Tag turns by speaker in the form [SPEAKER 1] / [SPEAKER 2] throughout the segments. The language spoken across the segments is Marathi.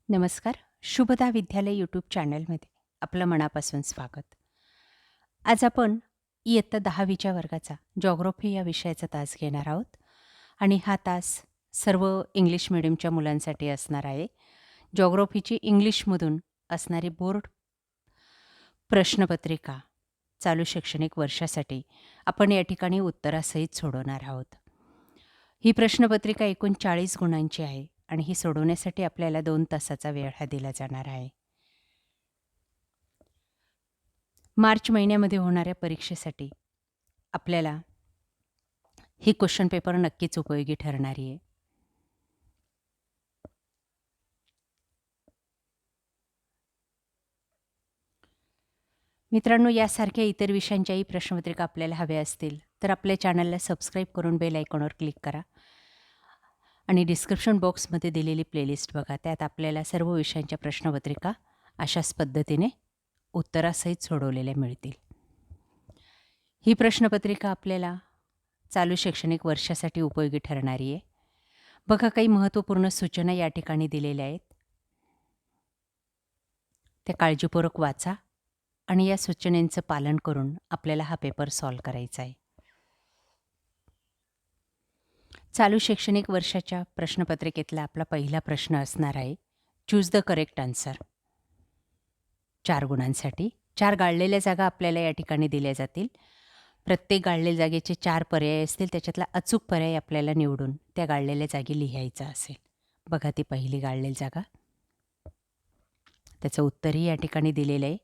[SPEAKER 1] नमस्कार. शुभदा विद्यालय यूट्यूब चॅनलमध्ये आपलं मनापासून स्वागत. आज आपण इयत्ता 10वीच्या वर्गाचा जिओग्राफी या विषयाचा तास घेणार आहोत आणि हा तास सर्व इंग्लिश मीडियमच्या मुलांसाठी असणार आहे. जिओग्राफीची इंग्लिशमधून असणारी बोर्ड प्रश्नपत्रिका चालू शैक्षणिक वर्षासाठी आपण या ठिकाणी उत्तरासहित सोडवणार आहोत. ही प्रश्नपत्रिका एकूण 40 गुणांची आहे आणि ही सोडवण्यासाठी आपल्याला 2 तासाचा वेळ हा दिला जाणार आहे. मार्च महिन्यामध्ये होणाऱ्या परीक्षेसाठी आपल्याला ही क्वेश्चन पेपर नक्कीच उपयोगी ठरणारी आहे. मित्रांनो, यासारख्या इतर विषयांच्याही प्रश्नपत्रिका आपल्याला हव्या असतील तर आपल्या चॅनलला सबस्क्राईब करून बेल आयकॉनवर क्लिक करा आणि डिस्क्रिप्शन बॉक्समध्ये दिलेली प्लेलिस्ट बघा. त्यात आपल्याला सर्व विषयांच्या प्रश्नपत्रिका अशाच पद्धतीने उत्तरासहित सोडवलेल्या मिळतील. ही प्रश्नपत्रिका आपल्याला चालू शैक्षणिक वर्षासाठी उपयोगी ठरणारी आहे. बघा, काही महत्त्वपूर्ण सूचना या ठिकाणी दिलेल्या आहेत. त्या काळजीपूर्वक वाचा आणि या सूचनेचं पालन करून आपल्याला हा पेपर सॉल्व्ह करायचा आहे. चालू शैक्षणिक वर्षाच्या प्रश्नपत्रिकेतला आपला पहिला प्रश्न असणार आहे, चूज द करेक्ट आन्सर. 4 गुणांसाठी 4 गाळलेल्या जागा आपल्याला या ठिकाणी दिल्या जातील. प्रत्येक गाळलेल्या जागेचे 4 पर्याय असतील. त्याच्यातला अचूक पर्याय आपल्याला निवडून त्या गाळलेल्या जागी लिहायचा असेल. बघा, ती पहिली गाळलेली जागा. त्याचं उत्तरही या ठिकाणी दिलेलं आहे.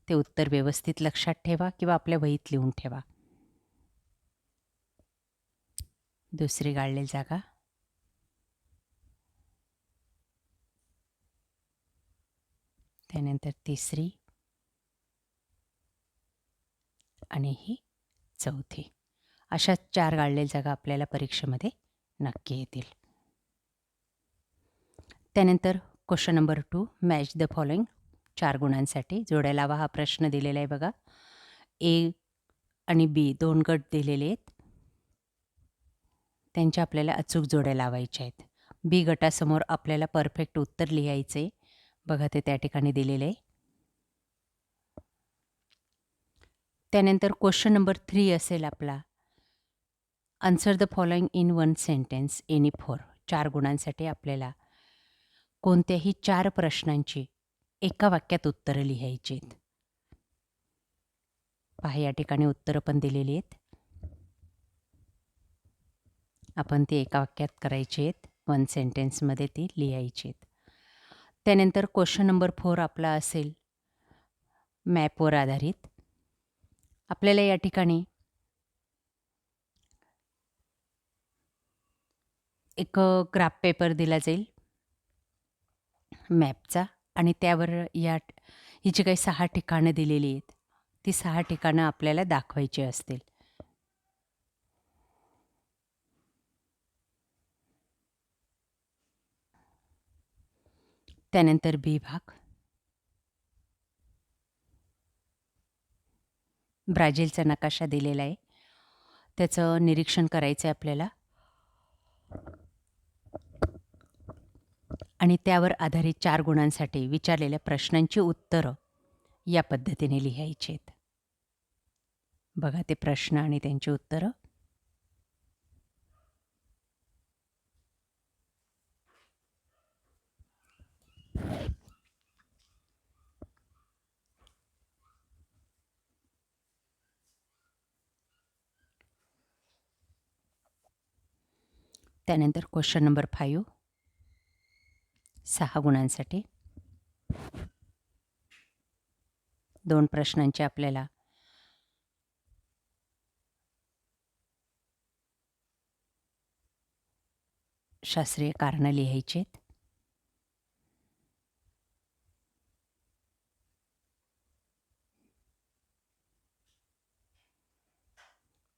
[SPEAKER 1] ते उत्तर व्यवस्थित लक्षात ठेवा किंवा आपल्या वहीत लिहून ठेवा. दुसरी गाळलेली जागा. त्यानंतर तिसरी आणि ही चौथी. अशा 4 गाळलेल्या जागा आपल्याला परीक्षेमध्ये नक्की येतील. त्यानंतर question number 2, match the following. 4 गुणांसाठी जोड्या लावा हा प्रश्न दिलेला आहे बघा. ए आणि बी 2 गट दिलेले आहेत. त्यांच्या आपल्याला अचूक जोड्या लावायच्या आहेत. बी गटासमोर आपल्याला परफेक्ट उत्तर लिहायचं आहे. बघा, ते त्या ठिकाणी दिलेलं आहे. त्यानंतर क्वेश्चन नंबर 3 असेल आपला, answer the following in 1 sentence any 4. 4 गुणांसाठी आपल्याला कोणत्याही 4 प्रश्नांची एका वाक्यात उत्तरं लिहायची आहेत. पहा, या ठिकाणी उत्तरं पण दिलेली आहेत. आपण ती एका वाक्यात करायची आहेत. 1 सेंटेन्समध्ये ती लिहायची आहेत. त्यानंतर क्वेश्चन नंबर 4 आपला असेल मॅपवर आधारित. आपल्याला या ठिकाणी एक ग्राफ पेपर दिला जाईल मॅपचा आणि त्यावर ही जी काही 6 ठिकाणं दिलेली आहेत, ती 6 ठिकाणं आपल्याला दाखवायची असतील. त्यानंतर बी भाग. ब्राझीलचा नकाशा दिलेला आहे. त्याचं निरीक्षण करायचं आहे आपल्याला आणि त्यावर आधारित 4 गुणांसाठी विचारलेल्या प्रश्नांची उत्तरं या पद्धतीने लिहायची आहेत. बघा, ते प्रश्न आणि त्यांची उत्तरं. त्यानंतर क्वेश्चन नंबर 5, 6 गुणांसाठी 2 प्रश्नांचे आपल्याला शास्त्रीय कारणं लिहायची आहेत.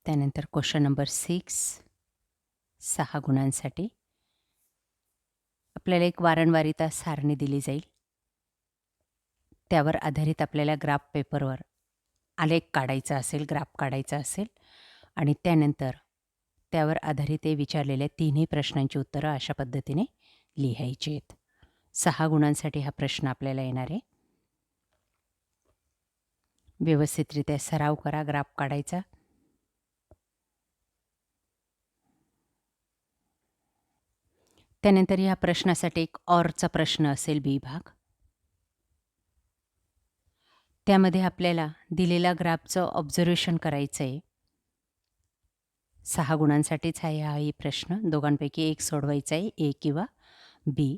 [SPEAKER 1] त्यानंतर क्वेश्चन नंबर 6, 6 गुणांसाठी आपल्याला एक वारंवारिता सारणी दिली जाईल. त्यावर आधारित आपल्याला ग्राफ पेपरवर आलेख काढायचा असेल, ग्राफ काढायचा असेल आणि त्यानंतर त्यावर आधारित ते विचारलेल्या 3ही प्रश्नांची उत्तरं अशा पद्धतीने लिहायची आहेत. 6 गुणांसाठी हा प्रश्न आपल्याला येणार आहे. व्यवस्थितरित्या सराव करा ग्राफ काढायचा. त्यानंतर या प्रश्नासाठी एक ऑरचा प्रश्न असेल बी भाग. त्यामध्ये आपल्याला दिलेल्या ग्राफचं ऑब्झर्वेशन करायचं आहे. 6 गुणांसाठीच आहे हाही प्रश्न. दोघांपैकी एक सोडवायचा आहे, ए किंवा बी.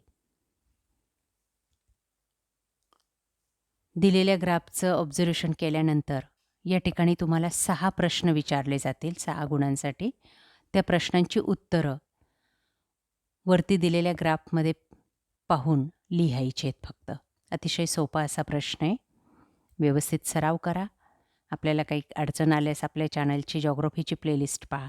[SPEAKER 1] दिलेल्या ग्राफचं ऑब्झर्वेशन केल्यानंतर या ठिकाणी तुम्हाला 6 प्रश्न विचारले जातील 6 गुणांसाठी. त्या प्रश्नांची उत्तरं वरती दिलेल्या ग्राफमध्ये पाहून लिहायची आहेत फक्त. अतिशय सोपा असा प्रश्न आहे. व्यवस्थित सराव करा. आपल्याला काही अडचण आल्यास आपल्या चॅनलची जिओग्राफीची प्लेलिस्ट पहा.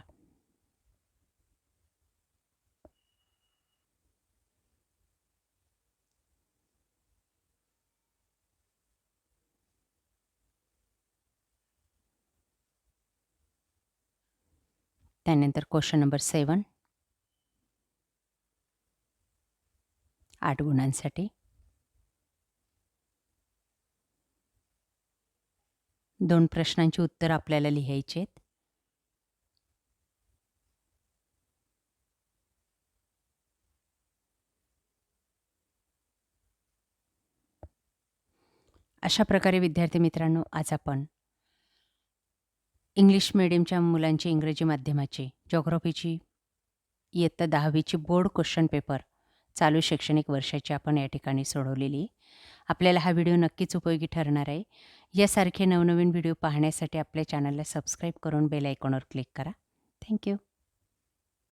[SPEAKER 1] त्यानंतर क्वेश्चन नंबर 7 8 गुणांसाठी. 2 प्रश्नांची उत्तरं आपल्याला लिहायची आहेत. अशा प्रकारे विद्यार्थी मित्रांनो, आज आपण इंग्लिश मीडियमच्या मुलांची इंग्रजी माध्यमाची जिओग्राफीची इयत्ता 10वीची बोर्ड क्वेश्चन पेपर चालू शैक्षणिक वर्षाची आपण या ठिकाणी सोडवलेली. आपल्याला हा व्हिडिओ नक्कीच उपयोगी ठरणार आहे. यासारखे नवनवीन व्हिडिओ पाहण्यासाठी आपल्या चॅनलला सबस्क्राईब करून बेल आयकॉनवर क्लिक करा. थँक्यू.